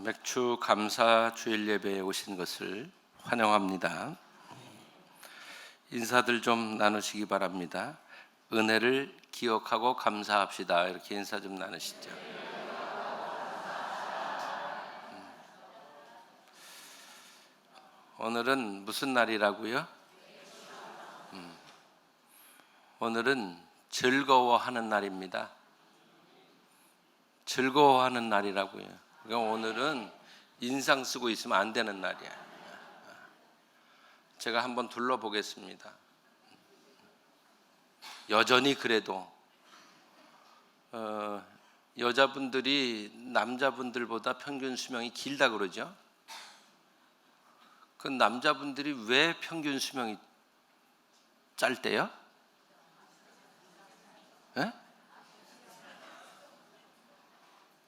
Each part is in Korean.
맥주 감사 주일 예배에 오신 것을 환영합니다. 인사들 좀 나누시기 바랍니다. 은혜를 기억하고 감사합시다. 이렇게 인사 좀 나누시죠. 오늘은 무슨 날이라고요? 오늘은 즐거워하는 날입니다. 즐거워하는 날이라고요. 그러니까 오늘은 인상 쓰고 있으면 안 되는 날이야. 제가 한번 둘러보겠습니다. 여전히 그래도 여자분들이 남자분들보다 평균 수명이 길다 그러죠. 그 남자분들이 왜 평균 수명이 짧대요? 에?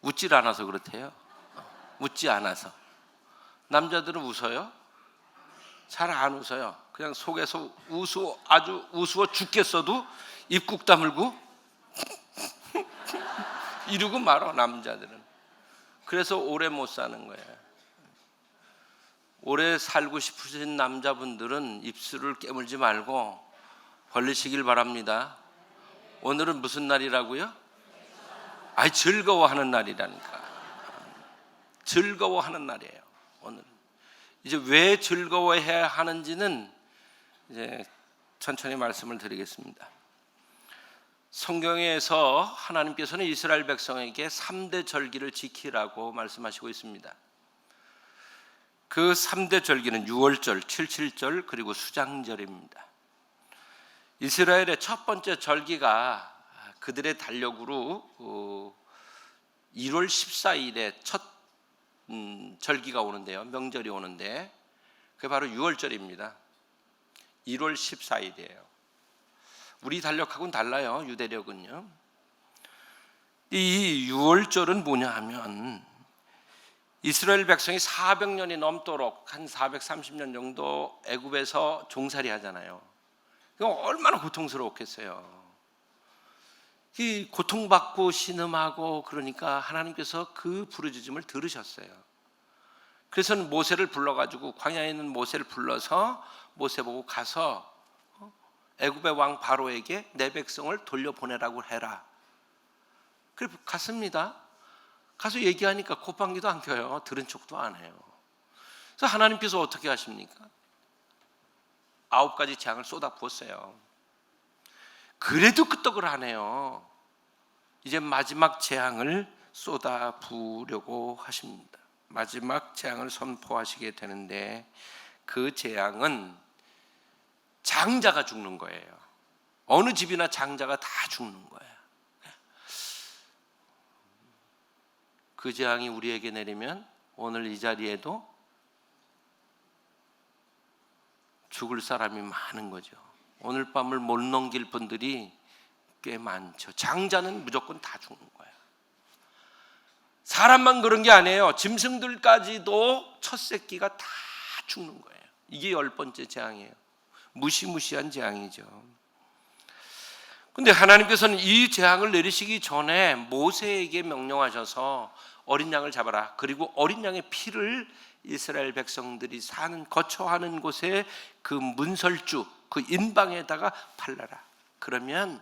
웃질 않아서 그렇대요. 웃지 않아서. 남자들은 웃어요? 잘 안 웃어요. 그냥 속에서 아주 우스워 죽겠어도 입 꾹 다물고 이러고 말어, 남자들은. 그래서 오래 못 사는 거예요. 오래 살고 싶으신 남자분들은 입술을 깨물지 말고 벌리시길 바랍니다. 오늘은 무슨 날이라고요? 즐거워하는 날이라니까. 즐거워하는 날이에요. 오늘 이제 왜 즐거워해야 하는지는 이제 천천히 말씀을 드리겠습니다. 성경에서 하나님께서는 이스라엘 백성에게 3대 절기를 지키라고 말씀하시고 있습니다. 그 3대 절기는 유월절, 칠칠절, 그리고 수장절입니다. 이스라엘의 첫 번째 절기가 그들의 달력으로 1월 14일에 첫 절기가 오는데요. 명절이 오는데 그게 바로 유월절입니다. 1월 14일이에요. 우리 달력하고는 달라요. 유대력은요. 이 유월절은 뭐냐 하면 이스라엘 백성이 400년이 넘도록 한 430년 정도 애굽에서 종살이 하잖아요. 얼마나 고통스러웠겠어요. 이 고통받고 신음하고 그러니까 하나님께서 그 부르짖음을 들으셨어요. 그래서 모세를 불러가지고 광야에 있는 모세를 불러서 모세 보고 가서 애굽의 왕 바로에게 내 백성을 돌려보내라고 해라. 그래서 갔습니다. 가서 얘기하니까 콧방귀도 안 켜요. 들은 척도 안 해요. 그래서 하나님께서 어떻게 하십니까? 9가지 재앙을 쏟아 부었어요. 그래도 끄떡을 안 해요. 이제 마지막 재앙을 쏟아 부으려고 하십니다. 마지막 재앙을 선포하시게 되는데 그 재앙은 장자가 죽는 거예요. 어느 집이나 장자가 다 죽는 거예요. 그 재앙이 우리에게 내리면 오늘 이 자리에도 죽을 사람이 많은 거죠. 오늘 밤을 못 넘길 분들이 꽤 많죠. 장자는 무조건 다 죽는 거예요. 사람만 그런 게 아니에요. 짐승들까지도 첫 새끼가 다 죽는 거예요. 이게 10번째 재앙이에요. 무시무시한 재앙이죠. 그런데 하나님께서는 이 재앙을 내리시기 전에 모세에게 명령하셔서 어린 양을 잡아라. 그리고 어린 양의 피를 이스라엘 백성들이 사는 거처하는 곳에 그 문설주, 그 인방에다가 발라라. 그러면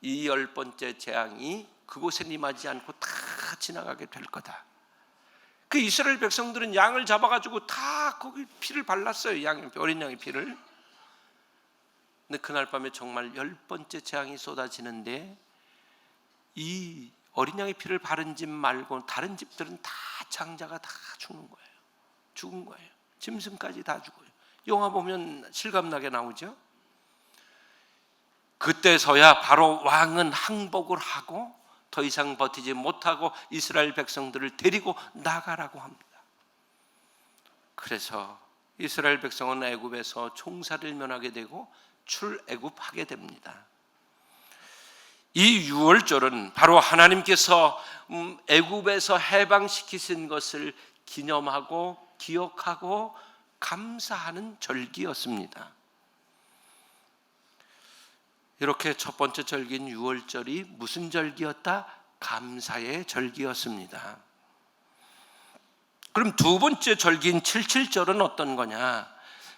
이 10번째 재앙이 그곳에 임하지 않고 다 지나가게 될 거다. 그 이스라엘 백성들은 양을 잡아가지고 다 거기 피를 발랐어요. 어린 양의 피를. 근데 그날 밤에 정말 10번째 재앙이 쏟아지는데 이 어린 양의 피를 바른 집 말고 다른 집들은 다 장자가 다 죽는 거예요. 죽은 거예요. 짐승까지 다 죽어요. 영화 보면 실감나게 나오죠. 그때서야 바로 왕은 항복을 하고 더 이상 버티지 못하고 이스라엘 백성들을 데리고 나가라고 합니다. 그래서 이스라엘 백성은 애굽에서 총살을 면하게 되고 출애굽하게 됩니다. 이 유월절은 바로 하나님께서 애굽에서 해방시키신 것을 기념하고 기억하고 감사하는 절기였습니다. 이렇게 첫 번째 절기인 유월절이 무슨 절기였다? 감사의 절기였습니다. 그럼 두 번째 절기인 칠칠절은 어떤 거냐?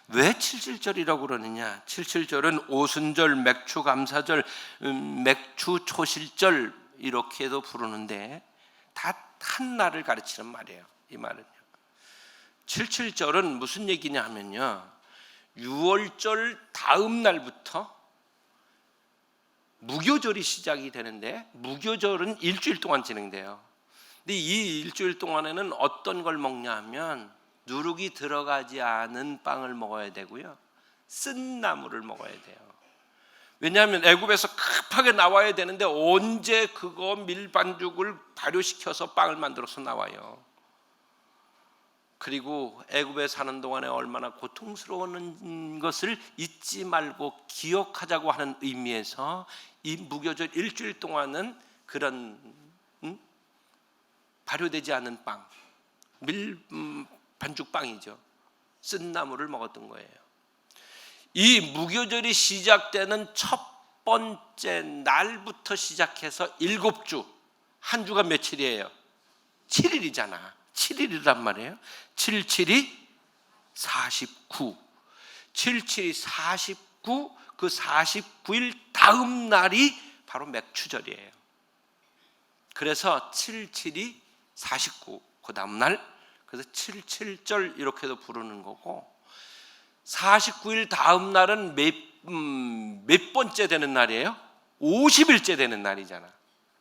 왜 칠칠절이라고 그러느냐? 칠칠절은 오순절, 맥추감사절, 맥추초실절 이렇게도 부르는데 다 한 날을 가르치는 말이에요. 이 말은요. 칠칠절은 무슨 얘기냐 하면요, 6월절 다음 날부터 무교절이 시작이 되는데, 무교절은 일주일 동안 진행돼요. 근데 이 일주일 동안에는 어떤 걸 먹냐 하면 누룩이 들어가지 않은 빵을 먹어야 되고요, 쓴 나물을 먹어야 돼요. 왜냐하면 애굽에서 급하게 나와야 되는데 언제 그거 밀반죽을 발효시켜서 빵을 만들어서 나와요. 그리고 애굽에 사는 동안에 얼마나 고통스러운 것을 잊지 말고 기억하자고 하는 의미에서 이 무교절 일주일 동안은 그런 발효되지 않은 빵, 반죽빵이죠, 쓴 나물을 먹었던 거예요. 이 무교절이 시작되는 첫 번째 날부터 시작해서 7주, 한 주가 며칠이에요? 7일이잖아. 7일이란 말이에요. 7, 49. 7, 49, 그 49일 다음 날이 바로 맥추절이에요. 그래서 7, 49, 그 다음 날, 그래서 7절 이렇게도 부르는 거고, 49일 다음 날은 몇 번째 되는 날이에요? 50일째 되는 날이잖아.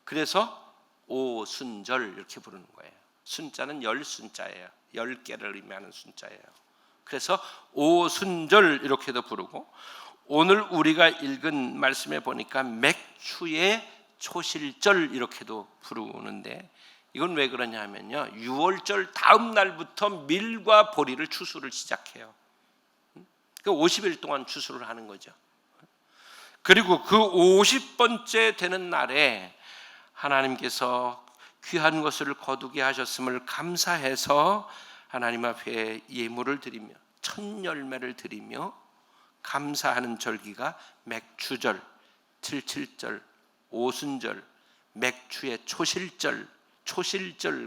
그래서 오순절 이렇게 부르는 거예요. 순자는 열순자예요. 10개를 의미하는 순자예요. 그래서 오순절 이렇게도 부르고, 오늘 우리가 읽은 말씀에 보니까 맥추의 초실절 이렇게도 부르는데, 이건 왜 그러냐 하면요, 6월절 다음 날부터 밀과 보리를 추수를 시작해요. 50일 동안 추수를 하는 거죠. 그리고 그 50번째 되는 날에 하나님께서 귀한 것을 거두게 하셨음을 감사해서 하나님 앞에 예물을 드리며 첫 열매를 드리며 감사하는 절기가 맥추절, 칠칠절, 오순절, 맥추의 초실절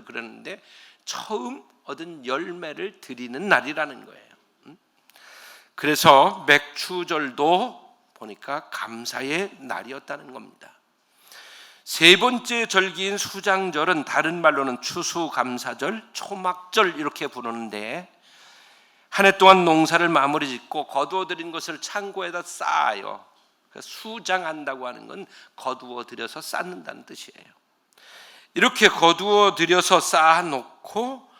그러는데 처음 얻은 열매를 드리는 날이라는 거예요. 그래서 맥추절도 보니까 감사의 날이었다는 겁니다. 세 번째 절기인 수장절은 다른 말로는 추수감사절, 초막절 이렇게 부르는데, 한 해 동안 농사를 마무리 짓고 거두어들인 것을 창고에다 쌓아요. 수장한다고 하는 건 거두어들여서 쌓는다는 뜻이에요. 이렇게 거두어들여서 쌓아놓고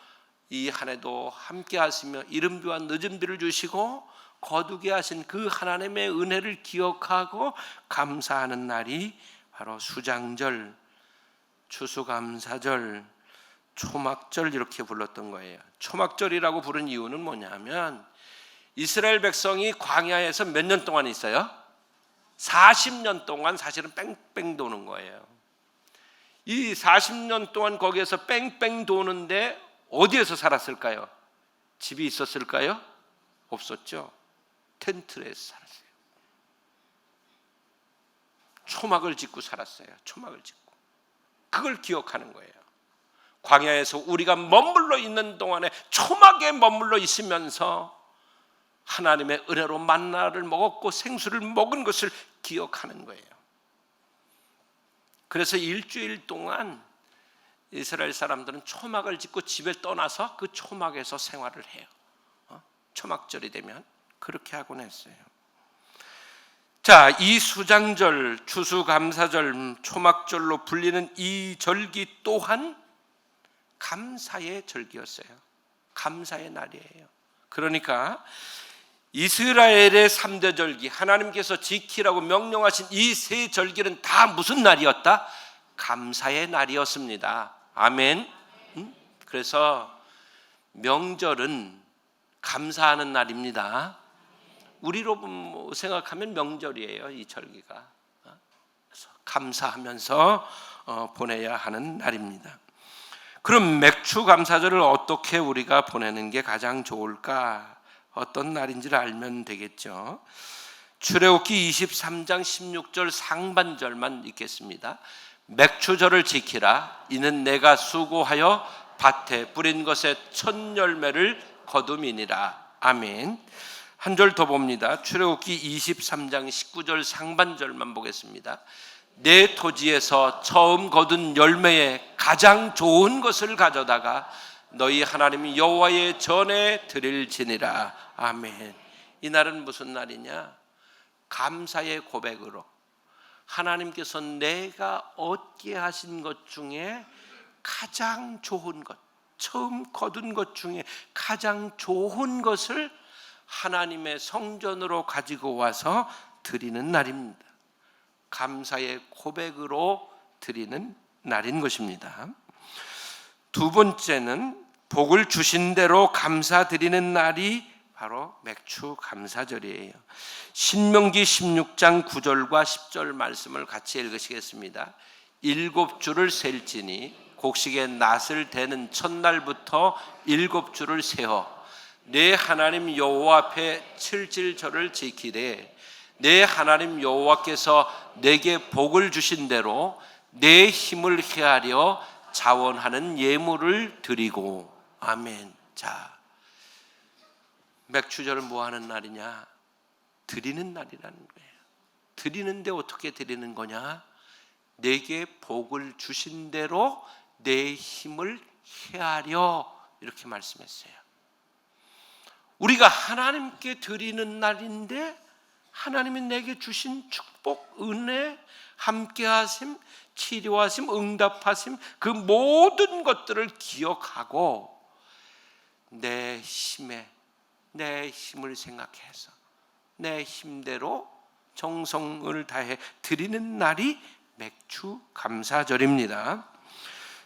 이 한 해도 함께 하시며 이른비와 늦은비를 주시고 거두게 하신 그 하나님의 은혜를 기억하고 감사하는 날이 바로 수장절, 추수감사절, 초막절 이렇게 불렀던 거예요. 초막절이라고 부른 이유는 뭐냐면 이스라엘 백성이 광야에서 몇 년 동안 있어요? 40년 동안 사실은 뺑뺑 도는 거예요. 이 40년 동안 거기에서 뺑뺑 도는데 어디에서 살았을까요? 집이 있었을까요? 없었죠. 텐트에서 살았어요. 초막을 짓고 살았어요. 초막을 짓고. 그걸 기억하는 거예요. 광야에서 우리가 머물러 있는 동안에 초막에 머물러 있으면서 하나님의 은혜로 만나를 먹었고 생수를 먹은 것을 기억하는 거예요. 그래서 일주일 동안 이스라엘 사람들은 초막을 짓고 집에 떠나서 그 초막에서 생활을 해요. 초막절이 되면 그렇게 하곤 했어요. 자, 이 수장절, 추수감사절, 초막절로 불리는 이 절기 또한 감사의 절기였어요. 감사의 날이에요. 그러니까 이스라엘의 3대 절기, 하나님께서 지키라고 명령하신 이 세 절기는 다 무슨 날이었다? 감사의 날이었습니다. 아멘. 그래서 명절은 감사하는 날입니다. 우리로 생각하면 명절이에요, 이 절기가. 그래서 감사하면서 보내야 하는 날입니다. 그럼 맥추감사절을 어떻게 우리가 보내는 게 가장 좋을까? 어떤 날인지를 알면 되겠죠. 출애굽기 23장 16절 상반절만 읽겠습니다. 맥추절을 지키라. 이는 내가 수고하여 밭에 뿌린 것에 첫 열매를 거둠이니라. 아멘. 한 절 더 봅니다. 출애굽기 23장 19절 상반절만 보겠습니다. 내 토지에서 처음 거둔 열매에 가장 좋은 것을 가져다가 너희 하나님 여호와의 전에 드릴지니라. 아멘. 이 날은 무슨 날이냐? 감사의 고백으로 하나님께서 내가 얻게 하신 것 중에 가장 좋은 것, 처음 거둔 것 중에 가장 좋은 것을 하나님의 성전으로 가지고 와서 드리는 날입니다. 감사의 고백으로 드리는 날인 것입니다. 두 번째는 복을 주신 대로 감사드리는 날이 바로 맥주 감사절이에요. 신명기 16장 9절과 10절 말씀을 같이 읽으시겠습니다. 7주를 셀지니 곡식의 낫을 대는 첫날부터 7주를 세어 내 하나님 여호와 앞에 칠칠절을 지키되 내 하나님 여호와께서 내게 복을 주신 대로 내 힘을 헤아려 자원하는 예물을 드리고. 아멘. 자, 맥주절은 뭐 하는 날이냐? 드리는 날이라는 거예요. 드리는데 어떻게 드리는 거냐? 내게 복을 주신 대로 내 힘을 헤아려, 이렇게 말씀했어요. 우리가 하나님께 드리는 날인데 하나님이 내게 주신 축복, 은혜, 함께하심, 치료하심, 응답하심, 그 모든 것들을 기억하고 내 힘을 생각해서 내 힘대로 정성을 다해 드리는 날이 맥주 감사절입니다.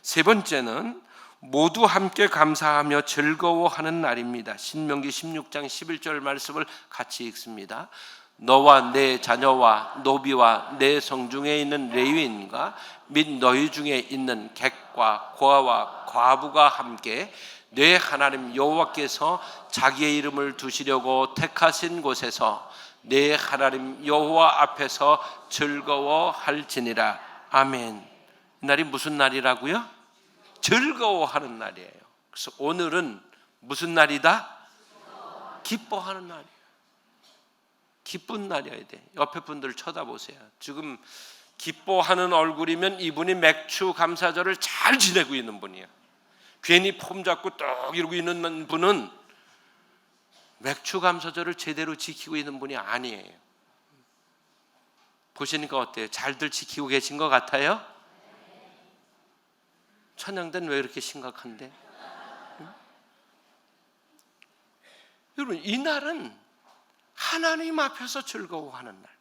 세 번째는 모두 함께 감사하며 즐거워하는 날입니다. 신명기 16장 11절 말씀을 같이 읽습니다. 너와 내 자녀와 노비와 내 성중에 있는 레위인과 및 너희 중에 있는 객과 고아와 과부가 함께 내 하나님 여호와께서 자기의 이름을 두시려고 택하신 곳에서 내 하나님 여호와 앞에서 즐거워할지니라. 아멘. 이 날이 무슨 날이라고요? 즐거워하는 날이에요. 그래서 오늘은 무슨 날이다? 기뻐하는 날이에요. 기쁜 날이어야 돼. 옆에 분들 쳐다보세요. 지금 기뻐하는 얼굴이면 이분이 맥주 감사절을 잘 지내고 있는 분이에요. 괜히 폼 잡고 떡 이러고 있는 분은 맥주 감사절을 제대로 지키고 있는 분이 아니에요. 보시니까 어때요? 잘들 지키고 계신 것 같아요? 천양대는 왜 이렇게 심각한데? 여러분, 이 날은 하나님 앞에서 즐거워하는 날,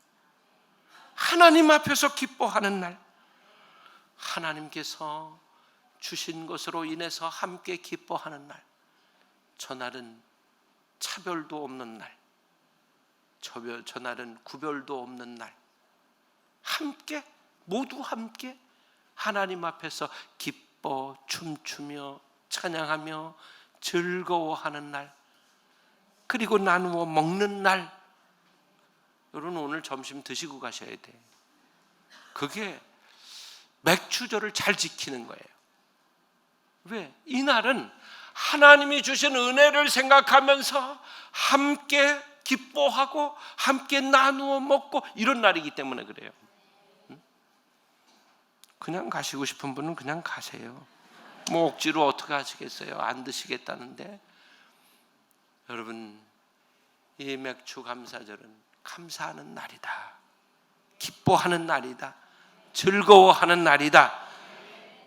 하나님 앞에서 기뻐하는 날, 하나님께서 주신 것으로 인해서 함께 기뻐하는 날. 저 날은 차별도 없는 날, 저 날은 구별도 없는 날, 함께, 모두 함께 하나님 앞에서 기뻐 춤추며 찬양하며 즐거워하는 날, 그리고 나누어 먹는 날. 여러분, 오늘 점심 드시고 가셔야 돼. 그게 맥주절을 잘 지키는 거예요. 왜? 이 날은 하나님이 주신 은혜를 생각하면서 함께 기뻐하고 함께 나누어 먹고 이런 날이기 때문에 그래요. 그냥 가시고 싶은 분은 그냥 가세요. 뭐 억지로 어떻게 하시겠어요? 안 드시겠다는데. 여러분, 이 맥주 감사절은 감사하는 날이다, 기뻐하는 날이다, 즐거워하는 날이다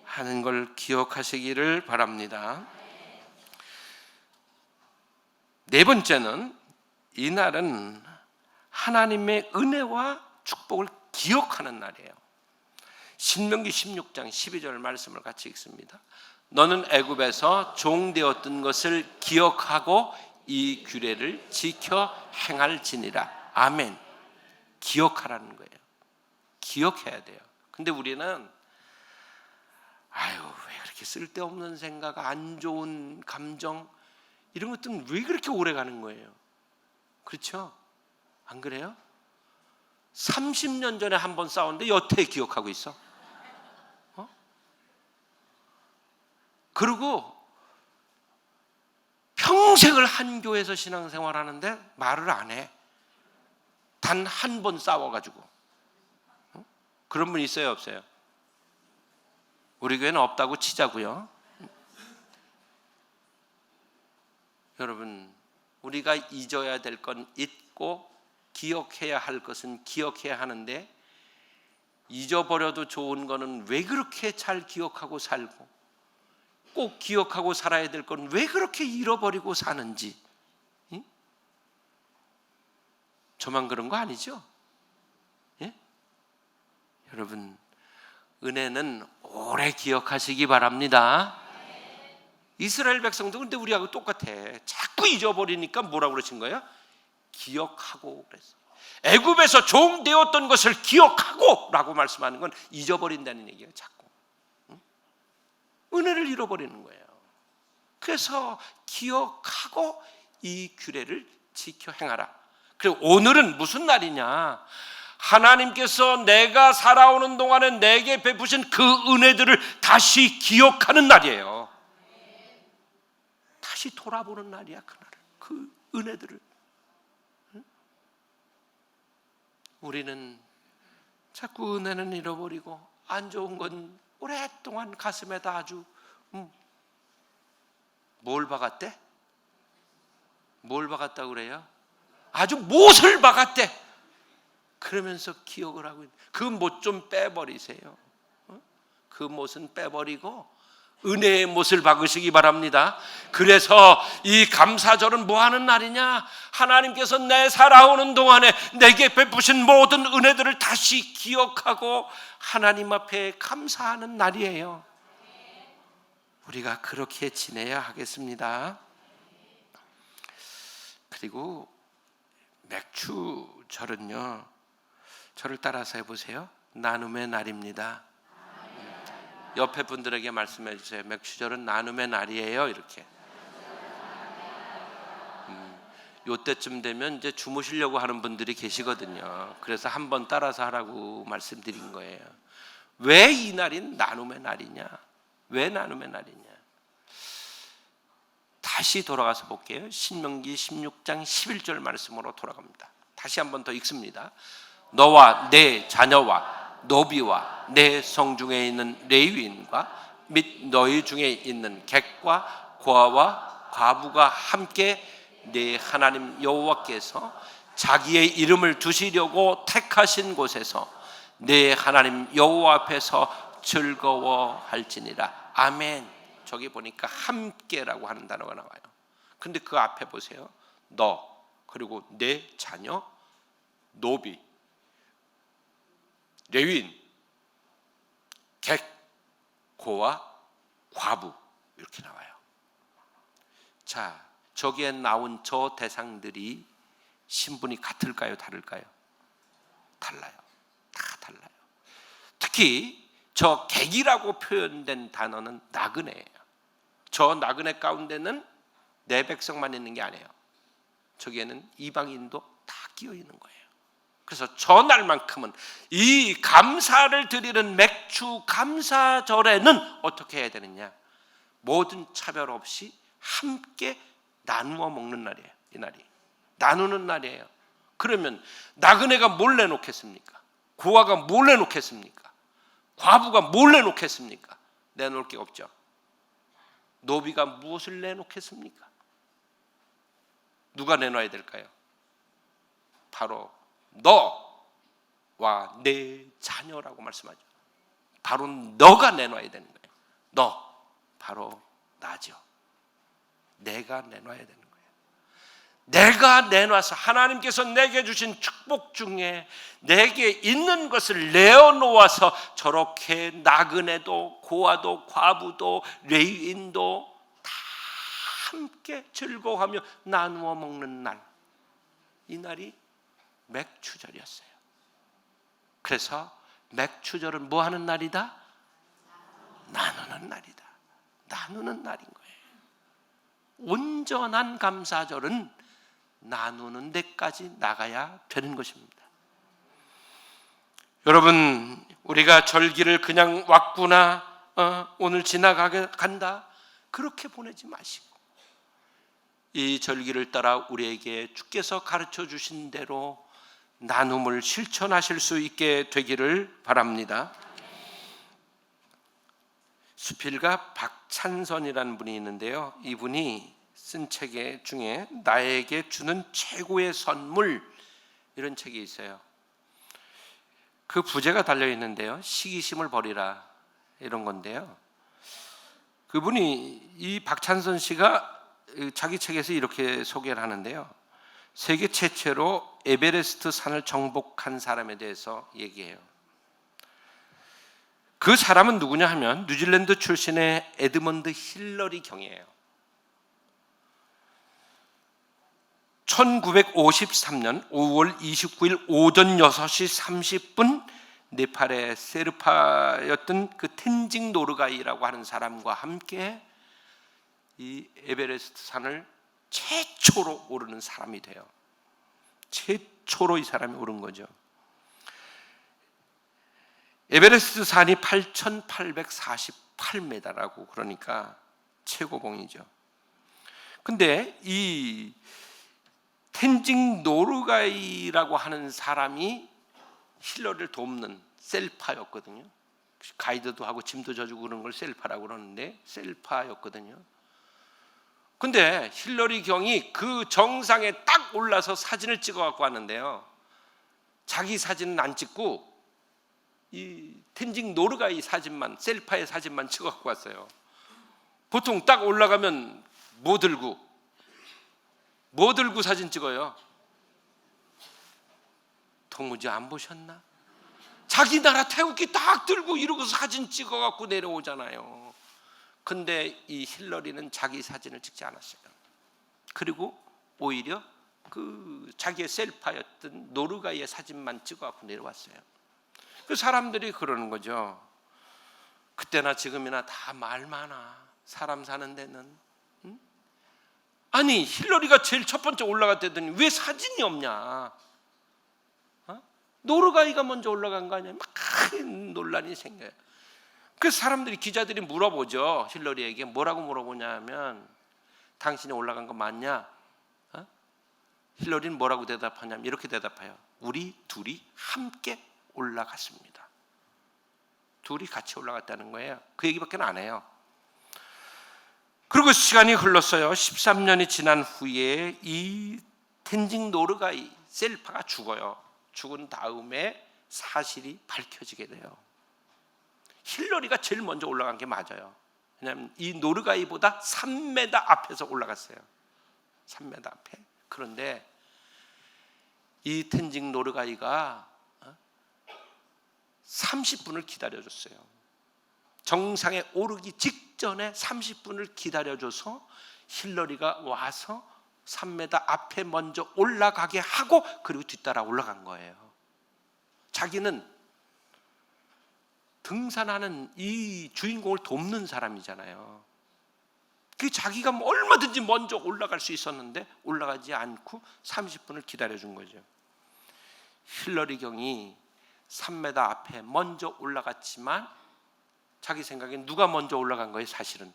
하는 걸 기억하시기를 바랍니다. 네 번째는 이 날은 하나님의 은혜와 축복을 기억하는 날이에요. 신명기 16장 12절 말씀을 같이 읽습니다. 너는 애굽에서 종되었던 것을 기억하고 이 규례를 지켜 행할지니라. 아멘. 기억하라는 거예요. 기억해야 돼요. 근데 우리는 왜 그렇게 쓸데없는 생각, 안 좋은 감정 이런 것들은 왜 그렇게 오래 가는 거예요? 그렇죠? 안 그래요? 30년 전에 한 번 싸웠는데 여태 기억하고 있어. 그리고 평생을 한 교회에서 신앙생활하는데 말을 안 해. 단 한 번 싸워가지고. 그런 분 있어요, 없어요? 우리 교회는 없다고 치자고요. 여러분, 우리가 잊어야 될 건 잊고 기억해야 할 것은 기억해야 하는데, 잊어버려도 좋은 거는 왜 그렇게 잘 기억하고 살고, 꼭 기억하고 살아야 될 건 왜 그렇게 잃어버리고 사는지. 저만 그런 거 아니죠? 예? 여러분, 은혜는 오래 기억하시기 바랍니다. 이스라엘 백성도 근데 우리하고 똑같아. 자꾸 잊어버리니까 뭐라고 그러신 거예요? 기억하고 그랬어요. 애굽에서 종되었던 것을 기억하고 라고 말씀하는 건 잊어버린다는 얘기예요. 자꾸 은혜를 잃어버리는 거예요. 그래서 기억하고 이 규례를 지켜 행하라. 그리고 오늘은 무슨 날이냐? 하나님께서 내가 살아오는 동안에 내게 베푸신 그 은혜들을 다시 기억하는 날이에요. 다시 돌아보는 날이야. 그날을, 그 은혜들을. 우리는 자꾸 은혜는 잃어버리고 안 좋은 건 오랫동안 가슴에다 아주 뭘 박았대? 뭘 박았다고 그래요? 아주 못을 박았대. 그러면서 기억을 하고 있는, 그 못 좀 빼버리세요. 그 못은 빼버리고 은혜의 못을 박으시기 바랍니다. 그래서 이 감사절은 뭐 하는 날이냐? 하나님께서 내 살아오는 동안에 내게 베푸신 모든 은혜들을 다시 기억하고 하나님 앞에 감사하는 날이에요. 우리가 그렇게 지내야 하겠습니다. 그리고 맥주절은요, 저를 따라서 해보세요. 나눔의 날입니다. 옆에 분들에게 말씀해 주세요. 맥주절은 나눔의 날이에요. 이렇게. 요때쯤 되면 이제 주무시려고 하는 분들이 계시거든요. 그래서 한번 따라서 하라고 말씀드린 거예요. 왜 이 날이 나눔의 날이냐? 왜 나눔의 날이냐? 다시 돌아가서 볼게요. 신명기 16장 11절 말씀으로 돌아갑니다. 다시 한번 더 읽습니다. 너와 내 자녀와 노비와 내 성중에 있는 레위인과 및 너희 중에 있는 객과 고아와 과부가 함께 네 하나님 여호와께서 자기의 이름을 두시려고 택하신 곳에서 네 하나님 여호와 앞에서 즐거워할지니라. 아멘. 저기 보니까 함께라고 하는 단어가 나와요. 근데 그 앞에 보세요. 너, 그리고 내 자녀, 노비, 레위인, 객, 고아, 과부 이렇게 나와요. 자, 저기에 나온 저 대상들이 신분이 같을까요? 다를까요? 달라요. 다 달라요. 특히 저 객이라고 표현된 단어는 나그네예요. 저 나그네 가운데는 내 백성만 있는 게 아니에요. 저기에는 이방인도 다 끼어 있는 거예요. 그래서 저 날만큼은 이 감사를 드리는 맥주 감사절에는 어떻게 해야 되느냐? 모든 차별 없이 함께 나누어 먹는 날이에요. 이 날이 나누는 날이에요. 그러면 나그네가 뭘 내놓겠습니까? 고아가 뭘 내놓겠습니까? 과부가 뭘 내놓겠습니까? 내놓을 게 없죠. 노비가 무엇을 내놓겠습니까? 누가 내놔야 될까요? 바로 너와 내 자녀라고 말씀하죠. 바로 너가 내놔야 되는 거예요. 너, 바로 나죠. 내가 내놔야 되는 거예요. 내가 내놔서 하나님께서 내게 주신 축복 중에 내게 있는 것을 내어놓아서 저렇게 나그네도 고아도 과부도 레위인도 다 함께 즐거워하며 나누어 먹는 날, 이 날이 맥주절이었어요. 그래서 맥주절은 뭐 하는 날이다? 나누는 날이다. 나누는 날인 거예요. 온전한 감사절은 나누는 데까지 나가야 되는 것입니다. 여러분, 우리가 절기를 그냥 왔구나, 오늘 지나가게 간다, 그렇게 보내지 마시고 이 절기를 따라 우리에게 주께서 가르쳐 주신 대로 나눔을 실천하실 수 있게 되기를 바랍니다. 수필가 박찬선이라는 분이 있는데요, 이분이 쓴 책 중에 나에게 주는 최고의 선물, 이런 책이 있어요. 그 부제가 달려 있는데요, 시기심을 버리라, 이런 건데요, 그분이, 이 박찬선 씨가 자기 책에서 이렇게 소개를 하는데요, 세계 최초로 에베레스트 산을 정복한 사람에 대해서 얘기해요. 그 사람은 누구냐 하면 뉴질랜드 출신의 에드먼드 힐러리 경이에요. 1953년 5월 29일 오전 6시 30분 네팔의 세르파였던 그 텐징 노르가이라고 하는 사람과 함께 이 에베레스트 산을 최초로 오르는 사람이 돼요. 최초로 이 사람이 오른 거죠. 에베레스트 산이 8,848m라고, 그러니까 최고봉이죠. 근데 이 텐징 노르가이라고 하는 사람이 힐러리를 돕는 셀파였거든요. 가이드도 하고 짐도 져주고 그런 걸 셀파라고 그러는데, 셀파였거든요. 근데 힐러리 경이 그 정상에 딱 올라서 사진을 찍어 갖고 왔는데요, 자기 사진은 안 찍고 이 텐징 노르가이 사진만, 셀파의 사진만 찍어 갖고 왔어요. 보통 딱 올라가면 뭐 들고 사진 찍어요? 도무지 안 보셨나? 자기 나라 태극기 딱 들고 이러고 사진 찍어 갖고 내려오잖아요. 근데 이 힐러리는 자기 사진을 찍지 않았어요. 그리고 오히려 그 자기의 셀파였던 노르가이의 사진만 찍어 갖고 내려왔어요. 그 사람들이 그러는 거죠. 그때나 지금이나 다 말 많아, 사람 사는 데는. 응? 아니, 힐러리가 제일 첫 번째 올라갔다더니 왜 사진이 없냐? 노르가이가 먼저 올라간 거 아니야? 막 큰 논란이 생겨요. 그 사람들이, 기자들이 물어보죠. 힐러리에게 뭐라고 물어보냐면, 당신이 올라간 거 맞냐? 힐러리는 뭐라고 대답하냐면 이렇게 대답해요. 우리 둘이 함께 올라갔습니다. 둘이 같이 올라갔다는 거예요. 그 얘기밖에 안 해요. 그리고 시간이 흘렀어요. 13년이 지난 후에 이 텐징 노르가이 셀파가 죽어요. 죽은 다음에 사실이 밝혀지게 돼요. 힐러리가 제일 먼저 올라간 게 맞아요. 왜냐하면 이 노르가이보다 3m 앞에서 올라갔어요. 3m 앞에. 그런데 이 텐징 노르가이가 30분을 기다려줬어요. 정상에 오르기 직전에 30분을 기다려줘서 힐러리가 와서 3m 앞에 먼저 올라가게 하고, 그리고 뒤따라 올라간 거예요. 자기는 등산하는 이 주인공을 돕는 사람이잖아요. 그 자기가 얼마든지 먼저 올라갈 수 있었는데 올라가지 않고 30분을 기다려준 거죠. 힐러리 경이 3m 앞에 먼저 올라갔지만 자기 생각엔 누가 먼저 올라간 거예요? 사실은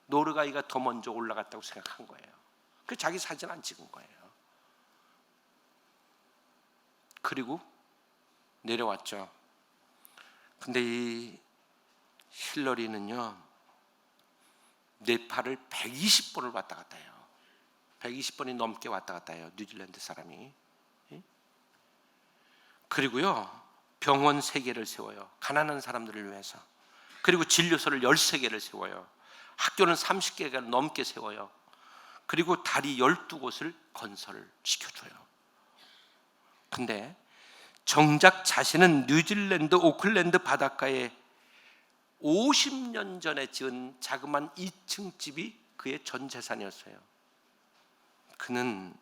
노르가이가 더 먼저 올라갔다고 생각한 거예요. 그 자기 사진 안 찍은 거예요. 그리고 내려왔죠. 근데 이 힐러리는요, 네팔을 120번을 왔다 갔다 해요. 120번이 넘게 왔다 갔다 해요, 뉴질랜드 사람이. 그리고요, 병원 3개를 세워요. 가난한 사람들을 위해서. 그리고 진료소를 13개를 세워요. 학교는 30개가 넘게 세워요. 그리고 다리 12곳을 건설을 시켜줘요. 근데 정작 자신은 뉴질랜드 오클랜드 바닷가에 50년 전에 지은 자그마한 2층 집이 그의 전 재산이었어요. 그는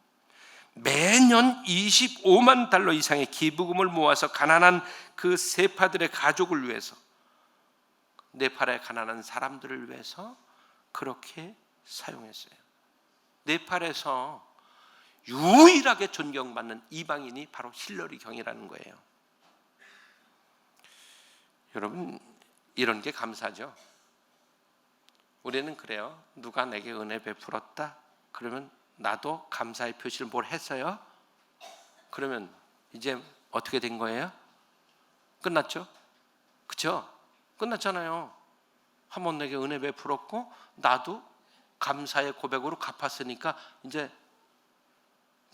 매년 25만 달러 이상의 기부금을 모아서 가난한 그 세파들의 가족을 위해서, 네팔의 가난한 사람들을 위해서 그렇게 사용했어요. 네팔에서 유일하게 존경받는 이방인이 바로 힐러리 경이라는 거예요. 여러분, 이런 게 감사죠. 우리는 그래요. 누가 내게 은혜 베풀었다 그러면 나도 감사의 표시를 뭘 했어요? 그러면 이제 어떻게 된 거예요? 끝났죠? 그쵸? 끝났잖아요. 한 번 내게 은혜 베풀었고 나도 감사의 고백으로 갚았으니까 이제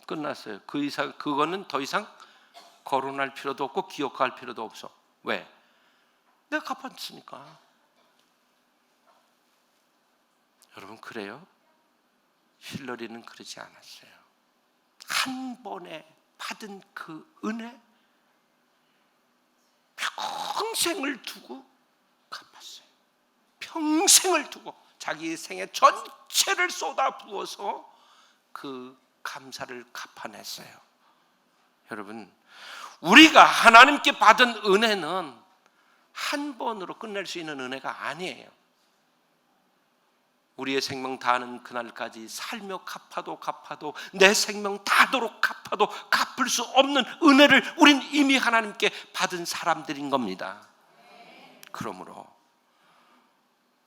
끝났어요. 그 이상, 그거는 더 이상 거론할 필요도 없고 기억할 필요도 없어. 왜? 내가 갚았으니까. 여러분, 그래요? 힐러리는 그러지 않았어요. 한 번에 받은 그 은혜 평생을 두고 갚았어요. 평생을 두고 자기 생애 전체를 쏟아 부어서 그 감사를 갚아냈어요. 여러분, 우리가 하나님께 받은 은혜는 한 번으로 끝낼 수 있는 은혜가 아니에요. 우리의 생명 다하는 그날까지 살며 갚아도 내 생명 다하도록 갚아도 갚을 수 없는 은혜를 우린 이미 하나님께 받은 사람들인 겁니다. 그러므로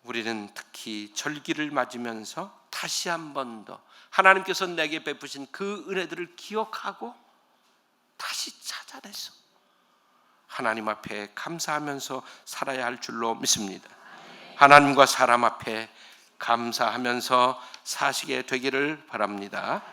우리는 특히 절기를 맞으면서 다시 한 번 더 하나님께서 내게 베푸신 그 은혜들을 기억하고 다시 찾아내서 하나님 앞에 감사하면서 살아야 할 줄로 믿습니다. 하나님과 사람 앞에 감사하면서 사시게 되기를 바랍니다.